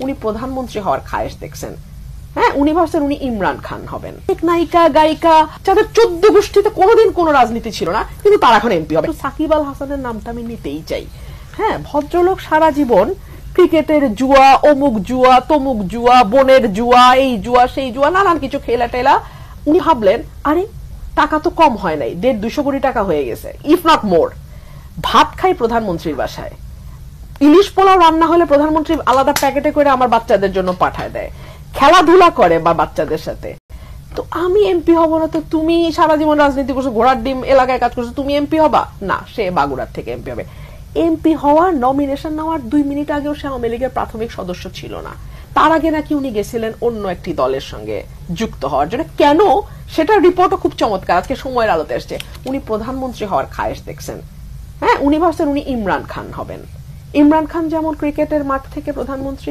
উনি প্রধানমন্ত্রী হওয়ার খায়েশ দেখছেন। হ্যাঁ, উনি ভাবছেন উনি ইমরান খান হবেন। এক নায়িকা গায়িকা যাদের 14 গোষ্ঠীতে কোনোদিন কোনো রাজনীতি ছিল না, কিন্তু তারা এখন এমপি হবে। সাকিব আল হাসানের নামটা আমি নিতেই চাই। হ্যাঁ, ভদ্রলোক সারা জীবন ক্রিকেটের জুয়া, অমুক জুয়া, তমুক জুয়া, বনের জুয়া, এই জুয়া সেই জুয়া, নানান কিছু খেলা টেলা। উনি ভাবলেন আরে টাকা তো কম হয় নাই, 150-200 কোটি টাকা হয়ে গেছে, ইফ নট মোর। ভাত খাই প্রধানমন্ত্রীর বাসায়, ইলিশ পোলাও রান্না হলে প্রধানমন্ত্রী আলাদা প্যাকেটে করে আমার বাচ্চাদের জন্য পাঠায় দেয়, খেলাধুলা করে বা বাচ্চাদের সাথে। তো আমি এমপি হব না তো? তুমি সারা জীবন রাজনীতি করছো, ঘোড়ার ডিম এলাকায় কাজ করছো, তুমি এমপি হবা না? সে বাগুড়ার থেকে এমপি হবে। এমপি হওয়ার নমিনেশন নেওয়ার 2 মিনিট আগেও সে আওয়ামী লীগের প্রাথমিক সদস্য ছিল না। তার আগে নাকি উনি গেছিলেন অন্য একটি দলের সঙ্গে যুক্ত হওয়ার জন্য। কেন, সেটার রিপোর্টও খুব চমৎকার, আজকে সময়ের আলোতে আসছে। উনি প্রধানমন্ত্রী হওয়ার খায়েশ দেখছেন। হ্যাঁ, উনি ভাবছেন উনি ইমরান খান হবেন। ইমরান খান যেমন ক্রিকেটের মাঠ থেকে প্রধানমন্ত্রী